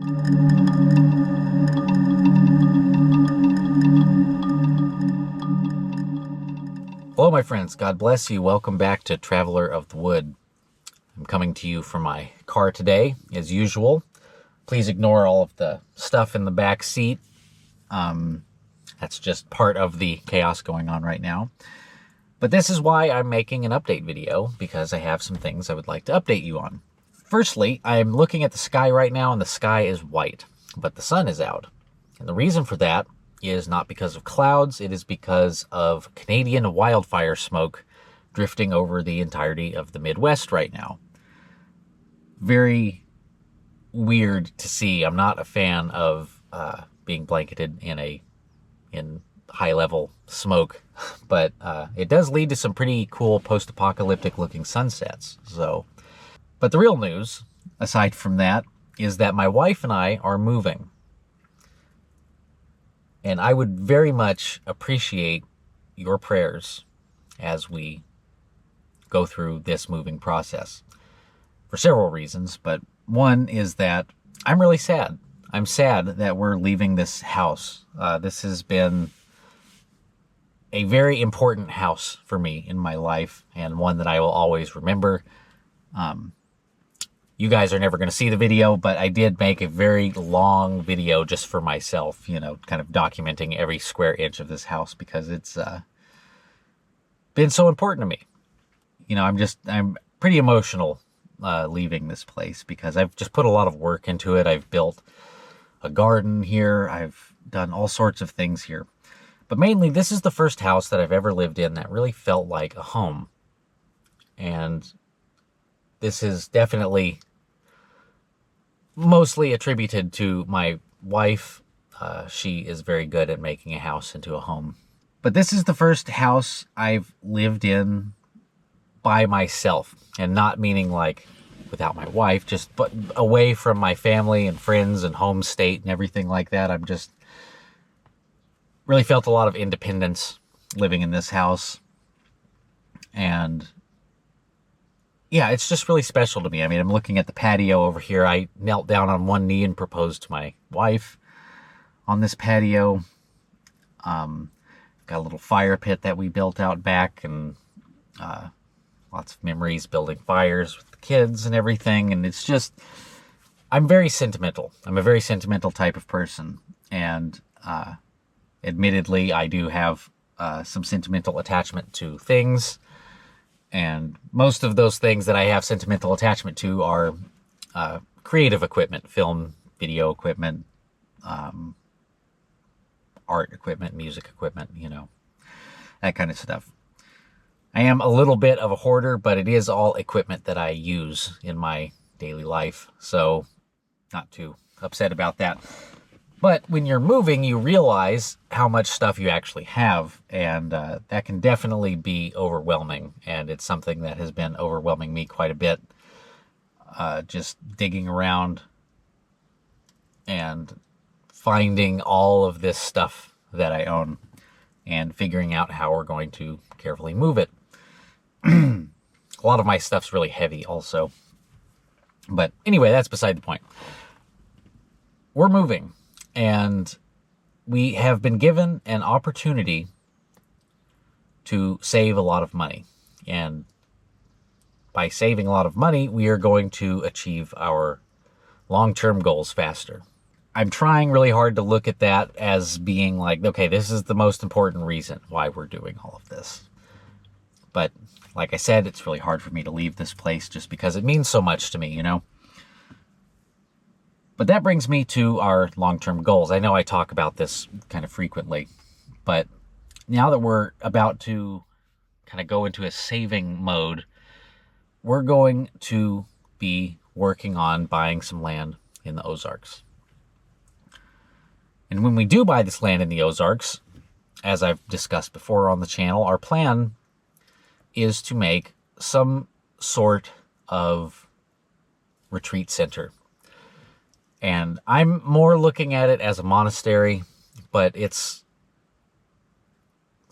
Hello, my friends. God bless you. Welcome back to Traveler of the Wood. I'm coming to you from my car today, as usual. Please ignore all of the stuff in the back seat. That's just part of the chaos going on right now. But this is why I'm making an update video, because I have some things I would like to update you on. Firstly, I'm looking at the sky right now, and the sky is white, but the sun is out. And the reason for that is not because of clouds, it is because of Canadian wildfire smoke drifting over the entirety of the Midwest right now. Very weird to see. I'm not a fan of being blanketed in high-level smoke, but it does lead to some pretty cool post-apocalyptic looking sunsets. But the real news, aside from that, is that my wife and I are moving. And I would very much appreciate your prayers as we go through this moving process for several reasons. But one is that I'm really sad. I'm sad that we're leaving this house. This has been a very important house for me in my life, and one that I will always remember. You guys are never going to see the video, but I did make a very long video just for myself, kind of documenting every square inch of this house, because it's been so important to me. I'm pretty emotional leaving this place, because I've just put a lot of work into it. I've built a garden here. I've done all sorts of things here. But mainly, this is the first house that I've ever lived in that really felt like a home. And this is definitely mostly attributed to my wife. She is very good at making a house into a home. But this is the first house I've lived in by myself, and not meaning like without my wife, but away from my family and friends and home state and everything like that. I'm just really felt a lot of independence living in this house. And yeah, it's just really special to me. I mean, I'm looking at the patio over here. I knelt down on one knee and proposed to my wife on this patio. Got a little fire pit that we built out back, and lots of memories building fires with the kids and everything. And it's just, I'm very sentimental. I'm a very sentimental type of person. And admittedly, I do have some sentimental attachment to things. And most of those things that I have sentimental attachment to are creative equipment, film, video equipment, art equipment, music equipment, that kind of stuff. I am a little bit of a hoarder, but it is all equipment that I use in my daily life. So not too upset about that. But when you're moving, you realize how much stuff you actually have, and that can definitely be overwhelming, and it's something that has been overwhelming me quite a bit, just digging around and finding all of this stuff that I own and figuring out how we're going to carefully move it. A lot of my stuff's really heavy also. But anyway, that's beside the point. We're moving. And we have been given an opportunity to save a lot of money. And by saving a lot of money, we are going to achieve our long-term goals faster. I'm trying really hard to look at that as being like, okay, this is the most important reason why we're doing all of this. But like I said, it's really hard for me to leave this place just because it means so much to me, But that brings me to our long-term goals. I know I talk about this kind of frequently, but now that we're about to kind of go into a saving mode, we're going to be working on buying some land in the Ozarks. And when we do buy this land in the Ozarks, as I've discussed before on the channel, our plan is to make some sort of retreat center. And I'm more looking at it as a monastery, but it's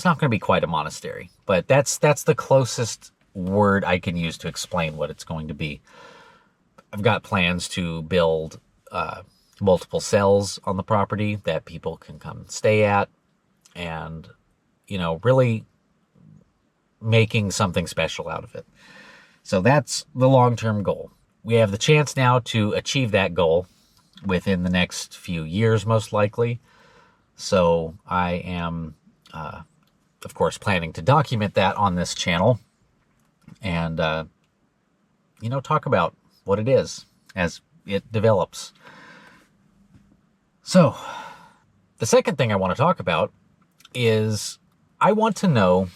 not going to be quite a monastery. But that's the closest word I can use to explain what it's going to be. I've got plans to build multiple cells on the property that people can come stay at, and, really making something special out of it. So that's the long-term goal. We have the chance now to achieve that goal within the next few years, most likely. So I am, of course, planning to document that on this channel and, talk about what it is as it develops. So the second thing I want to talk about is I want to know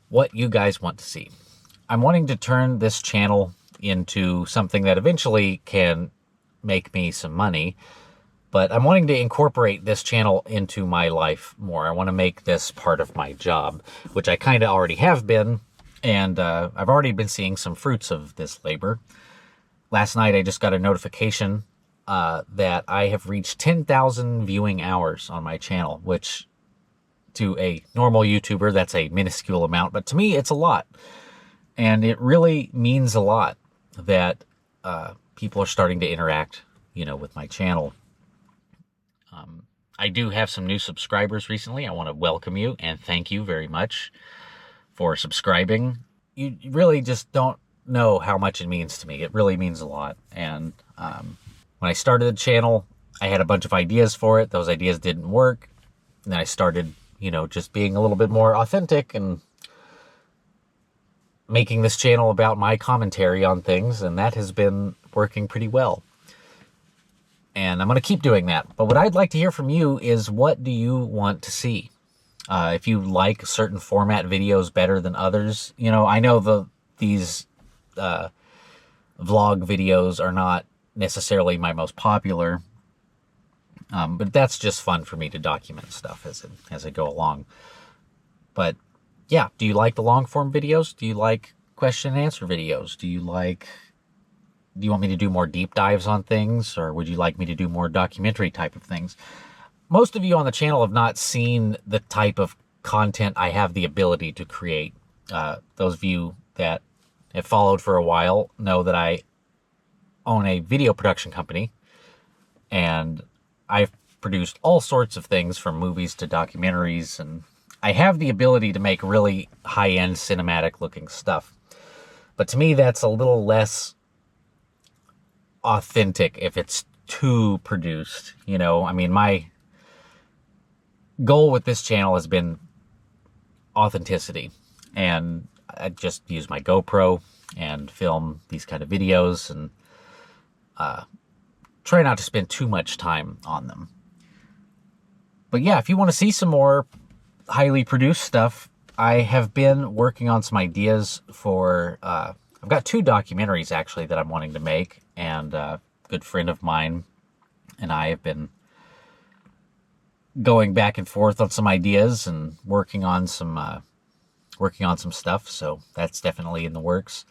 what you guys want to see. I'm wanting to turn this channel into something that eventually can make me some money, but I'm wanting to incorporate this channel into my life more. I want to make this part of my job, which I kind of already have been, and I've already been seeing some fruits of this labor. Last night I just got a notification that I have reached 10,000 viewing hours on my channel, which to a normal YouTuber, that's a minuscule amount, but to me, it's a lot. And it really means a lot that people are starting to interact, with my channel. I do have some new subscribers recently. I want to welcome you and thank you very much for subscribing. You really just don't know how much it means to me. It really means a lot. And when I started the channel, I had a bunch of ideas for it. Those ideas didn't work. And then I started, just being a little bit more authentic and making this channel about my commentary on things, and that has been working pretty well. And I'm going to keep doing that. But what I'd like to hear from you is, what do you want to see? If you like certain format videos better than others, I know these vlog videos are not necessarily my most popular, but that's just fun for me to document stuff as I go along. But yeah, do you like the long form videos? Do you like question and answer videos? Do you want me to do more deep dives on things, or would you like me to do more documentary type of things? Most of you on the channel have not seen the type of content I have the ability to create. Those of you that have followed for a while know that I own a video production company, and I've produced all sorts of things from movies to documentaries, and I have the ability to make really high-end cinematic looking stuff. But to me, that's a little less authentic if it's too produced. My goal with this channel has been authenticity, and I just use my GoPro and film these kind of videos and try not to spend too much time on them. But yeah, if you want to see some more highly produced stuff, I have been working on some ideas for, I've got 2 documentaries actually that I'm wanting to make, and a good friend of mine and I have been going back and forth on some ideas and working on some stuff. So that's definitely in the works.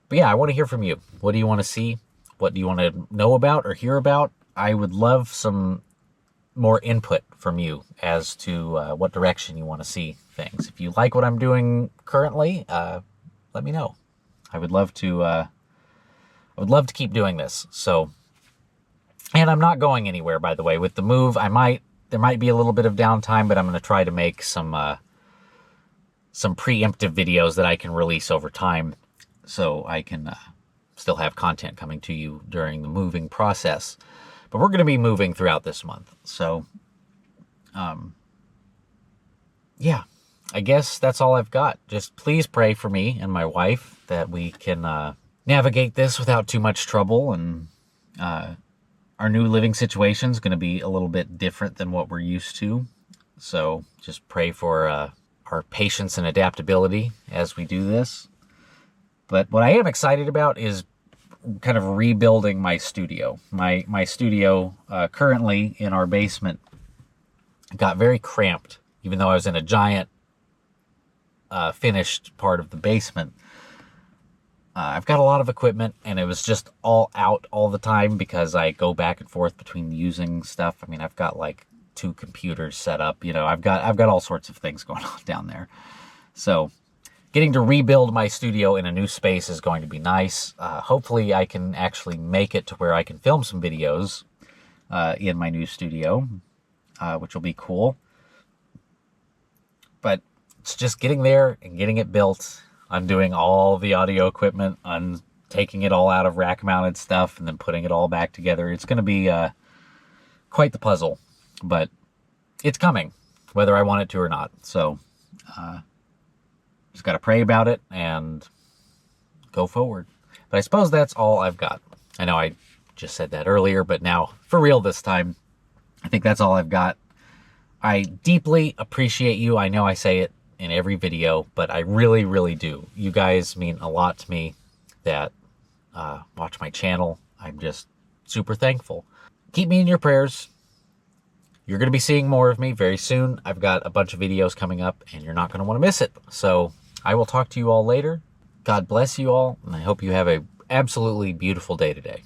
But yeah, I want to hear from you. What do you want to see? What do you want to know about or hear about? I would love some more input from you as to what direction you want to see things. If you like what I'm doing currently, let me know. I would love to keep doing this. So, and I'm not going anywhere, by the way. With the move, there might be a little bit of downtime, but I'm going to try to make some preemptive videos that I can release over time, so I can still have content coming to you during the moving process. But we're going to be moving throughout this month. So, yeah, I guess that's all I've got. Just please pray for me and my wife that we can navigate this without too much trouble. And our new living situation is going to be a little bit different than what we're used to. So just pray for our patience and adaptability as we do this. But what I am excited about is kind of rebuilding my studio. My studio currently in our basement got very cramped, even though I was in a giant finished part of the basement. I've got a lot of equipment, and it was just all out all the time because I go back and forth between using stuff. I mean, I've got like 2 computers set up. I've got all sorts of things going on down there. So getting to rebuild my studio in a new space is going to be nice. Hopefully I can actually make it to where I can film some videos in my new studio, which will be cool. But it's just getting there and getting it built. Undoing all the audio equipment, taking it all out of rack-mounted stuff, and then putting it all back together. It's going to be quite the puzzle, but it's coming, whether I want it to or not. So just got to pray about it and go forward. But I suppose that's all I've got. I know I just said that earlier, but now, for real this time, I think that's all I've got. I deeply appreciate you. I know I say it in every video, but I really, really do. You guys mean a lot to me that watch my channel. I'm just super thankful. Keep me in your prayers. You're going to be seeing more of me very soon. I've got a bunch of videos coming up, and you're not going to want to miss it. So I will talk to you all later. God bless you all, and I hope you have a absolutely beautiful day today.